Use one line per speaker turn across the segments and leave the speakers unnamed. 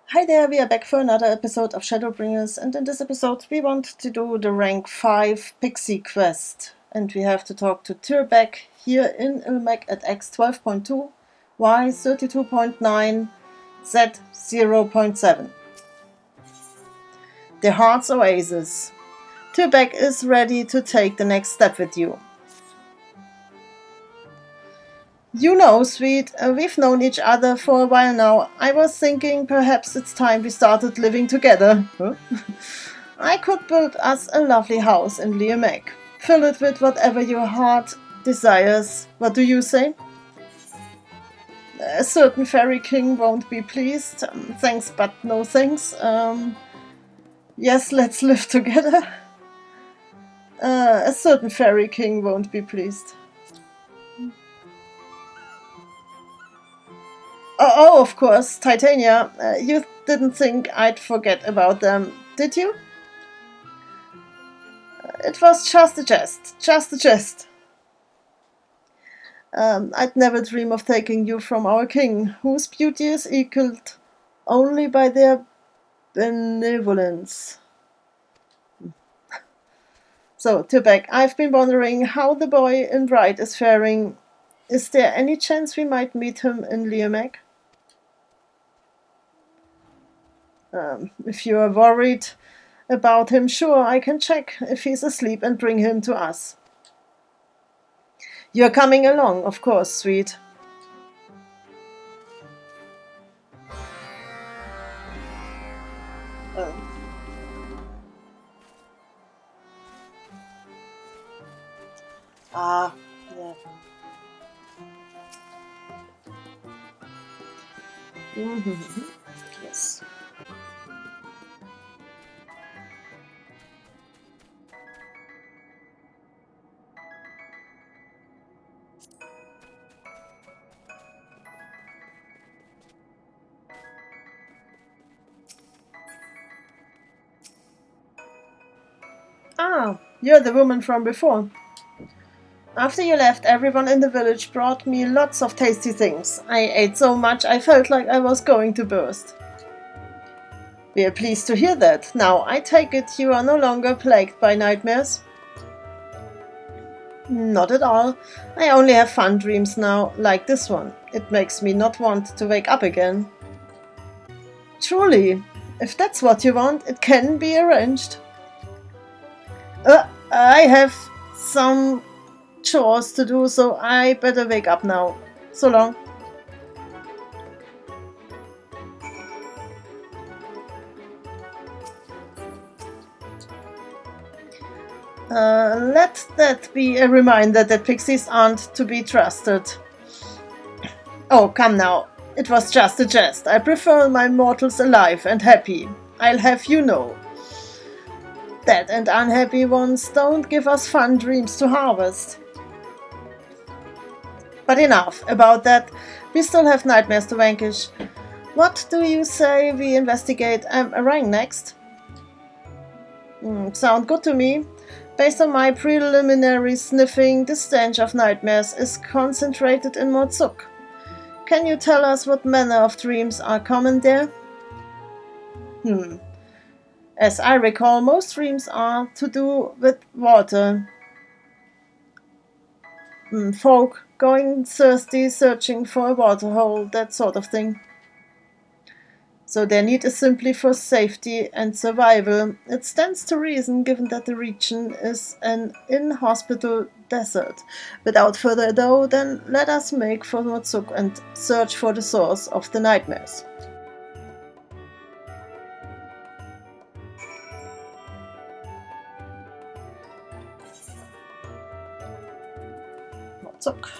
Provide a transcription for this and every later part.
Hi there, we are back for another episode of Shadowbringers, and in this episode we want to do the rank 5 Pixie quest. And we have to talk to Tirbeck here in Ilmek at X 12.2, Y 32.9, Z 0.7. The Heart's Oasis. Tirbeck is ready to take the next step with you. You know, sweet, we've known each other for a while now. I was thinking perhaps it's time we started living together. Huh? I could build us a lovely house in Liamek. Fill it with whatever your heart desires. What do you say? A certain fairy king won't be pleased. Thanks, but no thanks. Yes, let's live together. A certain fairy king won't be pleased. Oh, of course, Titania. You didn't think I'd forget about them, did you? It was just a jest. Just a jest. I'd never dream of taking you from our king, whose beauty is equaled only by their benevolence. So, Tirbeck, I've been wondering how the boy in Bright is faring. Is there any chance we might meet him in Liamek? If you are worried about him, sure, I can check if he's asleep and bring him to us. You're coming along, of course, sweet. Oh. Ah, yeah. Mm-hmm. Yes. Ah, you're the woman from before. After you left, everyone in the village brought me lots of tasty things. I ate so much I felt like I was going to burst. We are pleased to hear that. Now, I take it you are no longer plagued by nightmares? Not at all. I only have fun dreams now, like this one. It makes me not want to wake up again. Truly, if that's what you want, it can be arranged. I have some chores to do, so I better wake up now. So long. Let that be a reminder that pixies aren't to be trusted. Oh, come now. It was just a jest. I prefer my mortals alive and happy. I'll have you know. Dead and unhappy ones don't give us fun dreams to harvest. But enough about that. We still have nightmares to vanquish. What do you say we investigate Rang next? Sound good to me. Based on my preliminary sniffing, the stench of nightmares is concentrated in Motsuk. Can you tell us what manner of dreams are common there? As I recall, most dreams are to do with water. Folk going thirsty, searching for a waterhole, that sort of thing. So their need is simply for safety and survival. It stands to reason given that the region is an inhospitable desert. Without further ado, then let us make for Motsuk and search for the source of the nightmares. Motsuk.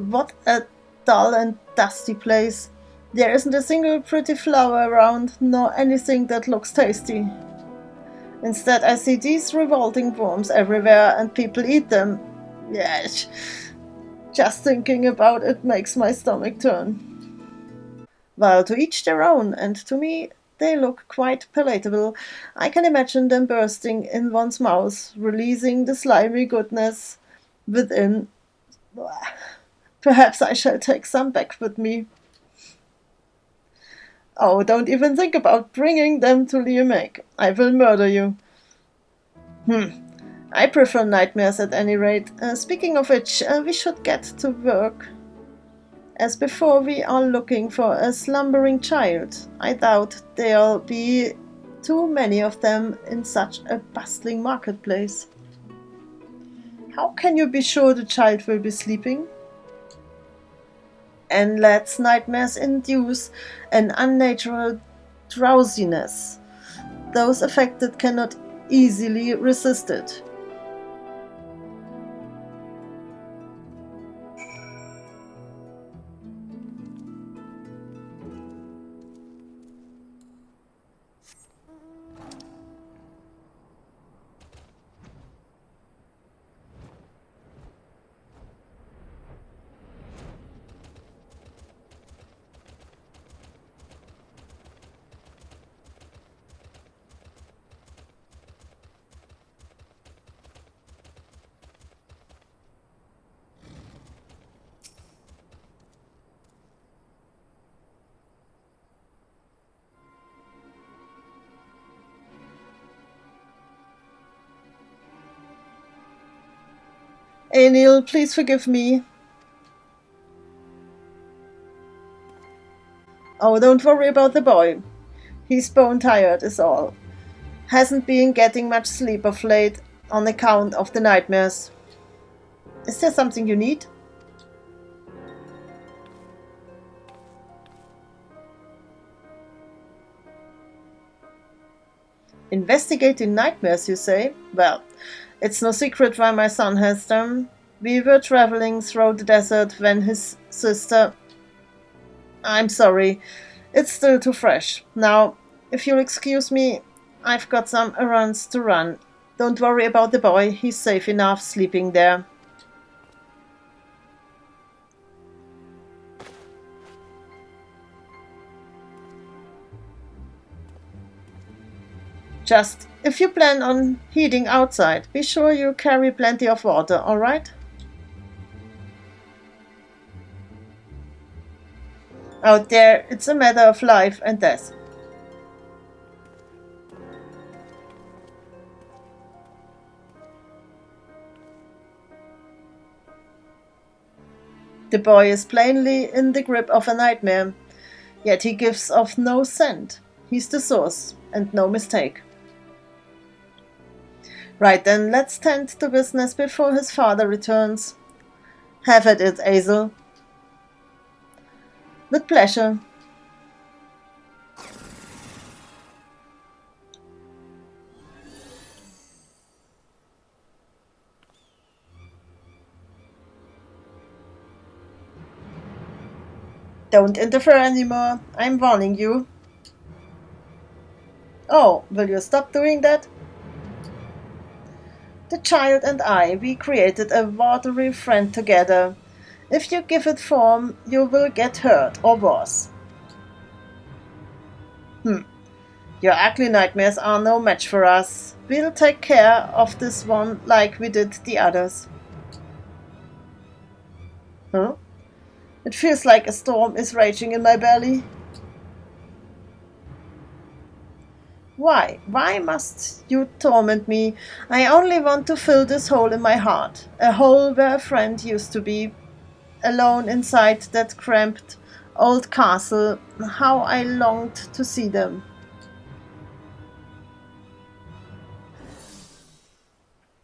What a dull and dusty place. There isn't a single pretty flower around, nor anything that looks tasty. Instead, I see these revolting worms everywhere, and people eat them. Yes, just thinking about it makes my stomach turn. Well, to each their own, and to me they look quite palatable. I can imagine them bursting in one's mouth, releasing the slimy goodness within. Perhaps I shall take some back with me. Oh, don't even think about bringing them to Liamek. I will murder you. I prefer nightmares at any rate. Speaking of which, we should get to work. As before, we are looking for a slumbering child. I doubt there'll be too many of them in such a bustling marketplace. How can you be sure the child will be sleeping? And let's nightmares induce an unnatural drowsiness. Those affected cannot easily resist it. Neil, please forgive me. Oh, don't worry about the boy. He's bone tired is all. Hasn't been getting much sleep of late on account of the nightmares. Is there something you need? Investigating nightmares, you say? Well, it's no secret why my son has them. We were traveling through the desert when his sister... I'm sorry, it's still too fresh. Now, if you'll excuse me, I've got some errands to run. Don't worry about the boy, he's safe enough sleeping there. Just, if you plan on heating outside, be sure you carry plenty of water, alright? Out there, it's a matter of life and death. The boy is plainly in the grip of a nightmare, yet he gives off no scent. He's the source, and no mistake. Right then, let's tend to business before his father returns. Have at it, Hazel. With pleasure. Don't interfere anymore, I'm warning you. Oh, will you stop doing that? The child and I, we created a watery friend together. If you give it form, you will get hurt, or worse. Your ugly nightmares are no match for us. We'll take care of this one like we did the others. Huh? It feels like a storm is raging in my belly. Why? Why must you torment me? I only want to fill this hole in my heart. A hole where a friend used to be. Alone inside that cramped old castle. How I longed to see them.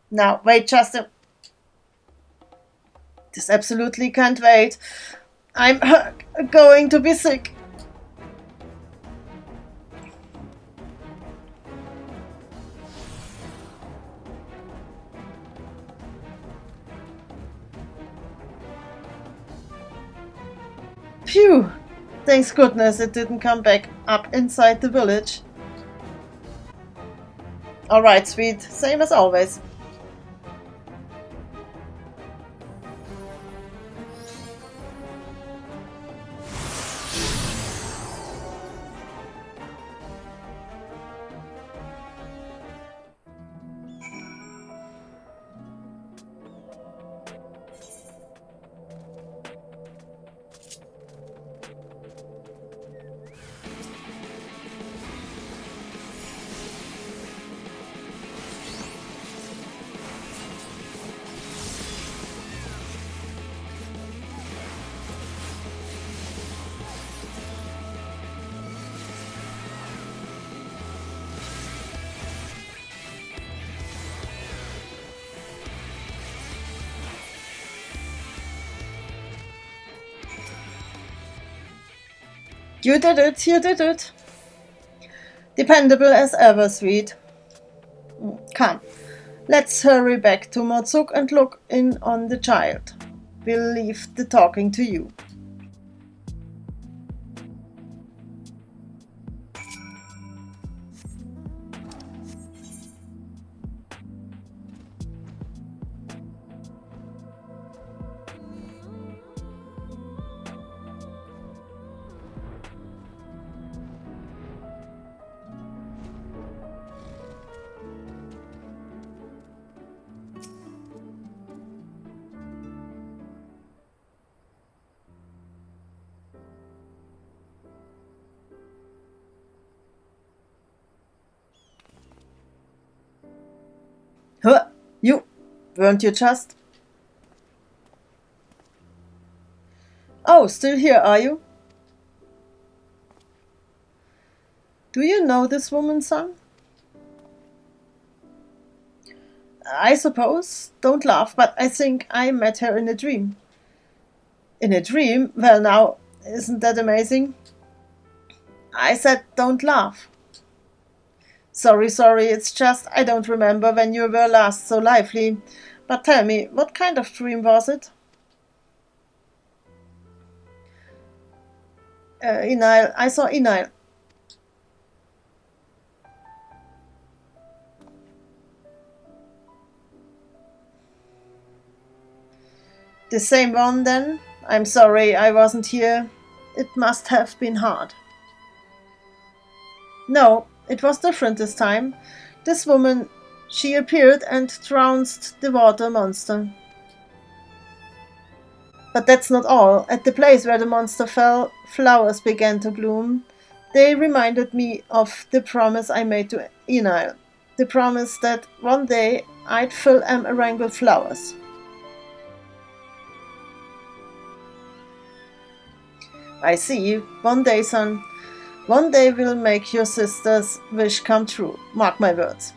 Now, wait just a... This absolutely can't wait. I'm going to be sick. Phew! Thanks goodness it didn't come back up inside the village. Alright, sweet. Same as always. You did it, you did it. Dependable as ever, sweet. Come, let's hurry back to Morzuk and look in on the child. We'll leave the talking to you. Huh, you, weren't you just? Oh, still here, are you? Do you know this woman, son? I suppose. Don't laugh, but I think I met her in a dream. In a dream? Well now, isn't that amazing? I said don't laugh. Sorry, it's just I don't remember when you were last so lively. But tell me, what kind of dream was it? Enile, I saw Enile. The same one then? I'm sorry, I wasn't here. It must have been hard. No, it was different this time. This woman, she appeared and trounced the water monster. But that's not all. At the place where the monster fell, flowers began to bloom. They reminded me of the promise I made to Enile. The promise that one day I'd fill Amarang with flowers. I see. One day, son. One day we'll make your sister's wish come true. Mark my words.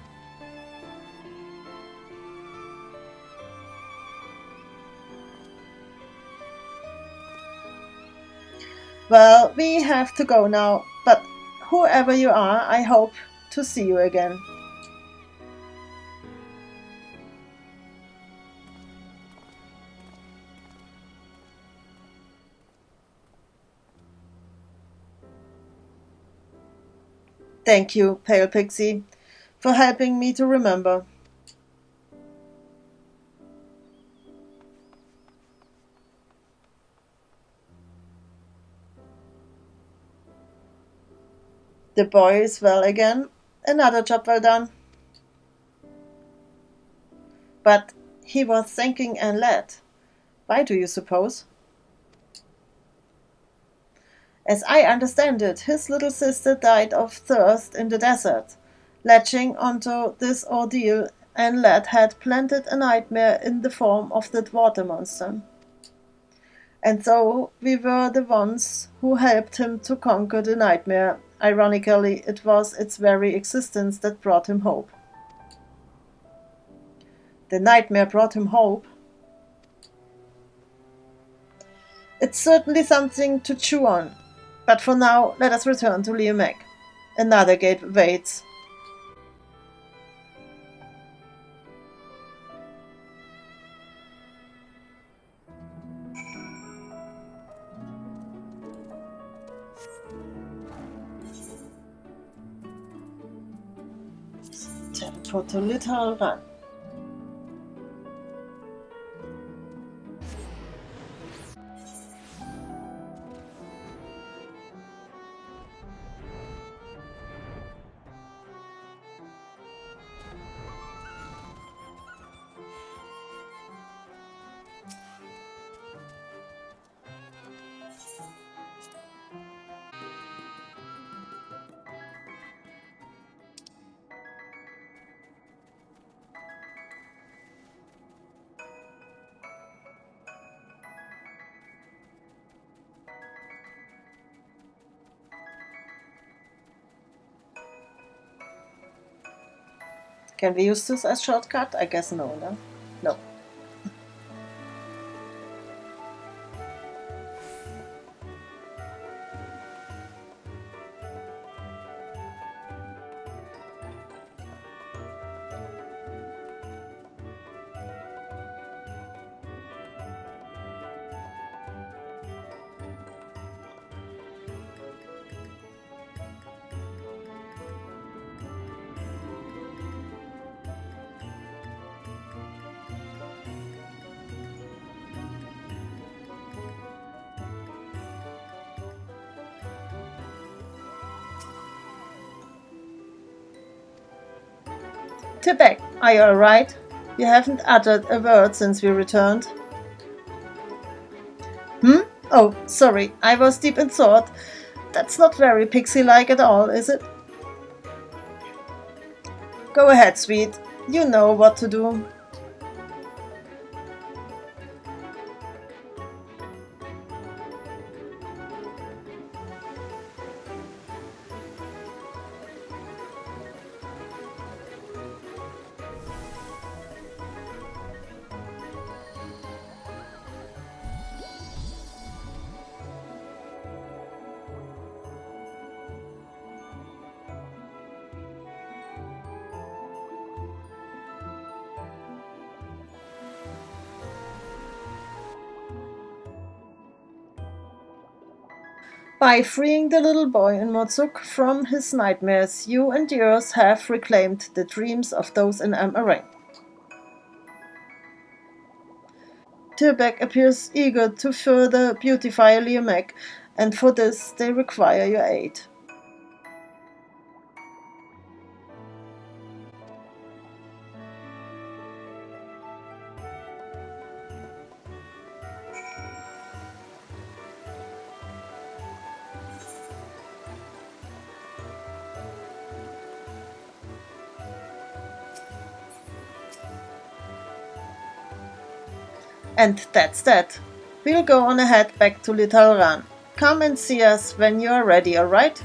Well, we have to go now, but whoever you are, I hope to see you again. Thank you, Pale Pixie, for helping me to remember. The boy is well again. Another job well done. But he was thanking Anlette. Why do you suppose? As I understand it, his little sister died of thirst in the desert. Latching onto this ordeal, Anlette had planted a nightmare in the form of that water monster. And so we were the ones who helped him to conquer the nightmare. Ironically, it was its very existence that brought him hope. The nightmare brought him hope. It's certainly something to chew on. But for now, let us return to Liamek. Another gate waits. Teleport to Little Run. Can we use this as shortcut? I guess no, no? No. Tibek, are you alright? You haven't uttered a word since we returned. Oh, sorry, I was deep in thought. That's not very Pixie-like at all, is it? Go ahead, sweet. You know what to do. By freeing the little boy in Motsuk from his nightmares, you and yours have reclaimed the dreams of those in Amaranth. Tibek appears eager to further beautify Liamek, and for this they require your aid. And that's that. We'll go on ahead back to Little Run. Come and see us when you are ready, alright?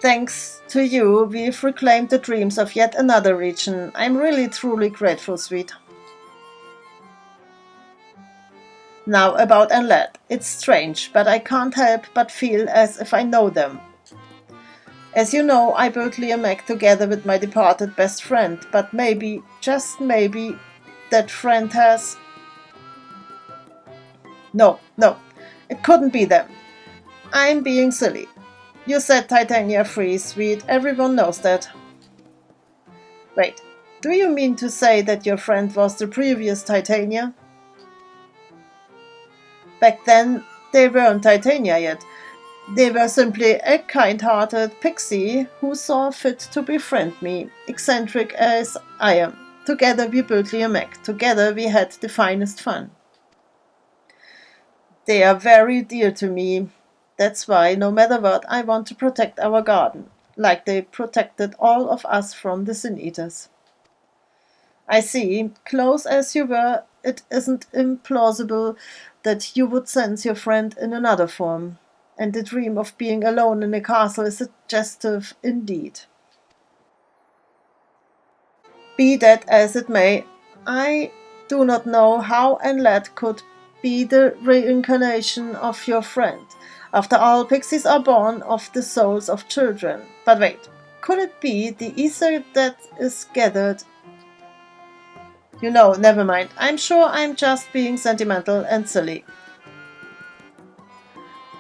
Thanks to you, we've reclaimed the dreams of yet another region. I'm really truly grateful, sweet. Now about Enled. It's strange, but I can't help but feel as if I know them. As you know, I built Liamek together with my departed best friend, but maybe, just maybe, that friend has... No, it couldn't be them. I'm being silly. You set Titania free, sweet. Everyone knows that. Wait, do you mean to say that your friend was the previous Titania? Back then, they weren't Titania yet. They were simply a kind-hearted Pixie who saw fit to befriend me, eccentric as I am. Together we built Liamek. Together we had the finest fun. They are very dear to me. That's why, no matter what, I want to protect our garden, like they protected all of us from the Sin Eaters. I see, close as you were, it isn't implausible that you would sense your friend in another form, and the dream of being alone in a castle is suggestive indeed. Be that as it may, I do not know how Enlet could be the reincarnation of your friend. After all, pixies are born of the souls of children. But wait, could it be the ether that is gathered? You know, never mind. I'm sure I'm just being sentimental and silly.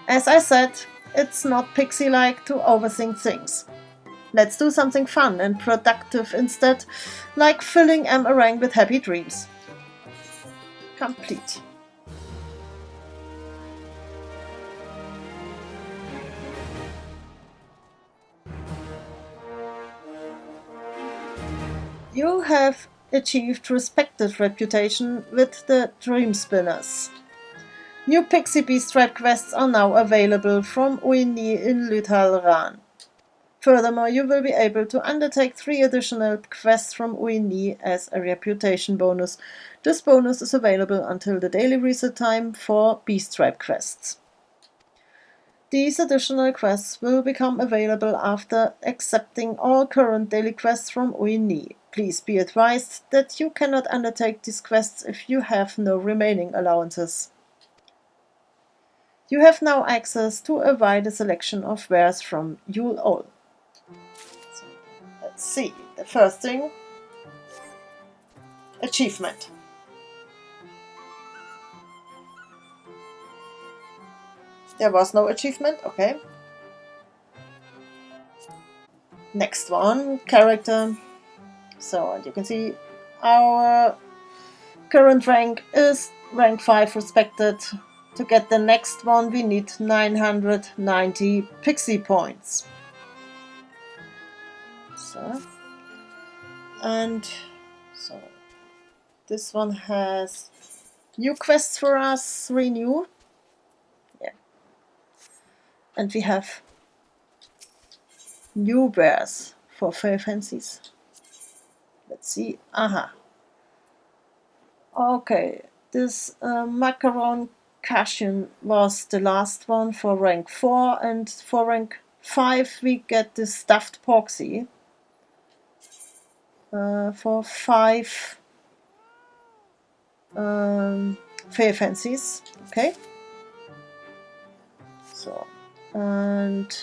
As I said, it's not pixie-like to overthink things. Let's do something fun and productive instead, like filling Emerang with happy dreams. Complete. You have achieved respected reputation with the Dream Spinners. New Pixie Beast Tribe quests are now available from Uini in Lythal-Ran. Furthermore, you will be able to undertake 3 additional quests from Uini as a reputation bonus. This bonus is available until the daily reset time for Beast Tribe quests. These additional quests will become available after accepting all current daily quests from Uini. Please be advised that you cannot undertake these quests if you have no remaining allowances. You have now access to a wider selection of wares from Yule Ol. So, let's see. The first thing, achievement. There was no achievement, okay. Next one, character. So, and you can see our current rank is rank 5 respected. To get the next one, we need 990 Pixie points. So, and so this one has new quests for us, renew. Yeah. And we have new bears for fair fancies. Let's see. Aha. Okay, this macaron Cashin was the last one for rank 4, and for rank 5 we get the stuffed Porxie for 5 fair fancies. Okay, so, and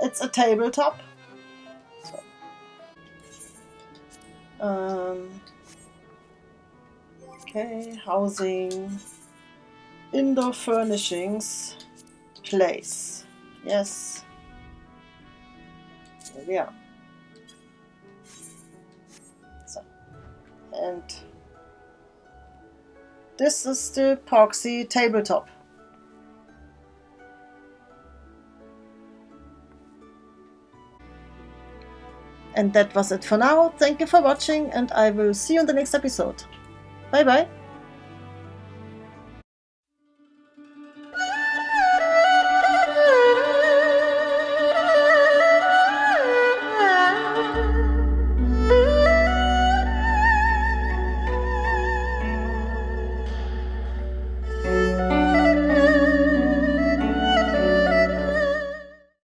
it's a tabletop. Okay, housing, indoor furnishings, place. Yes. Here we are. So, and this is the Porxie tabletop. And that was it for now. Thank you for watching, and I will see you in the next episode. Bye bye.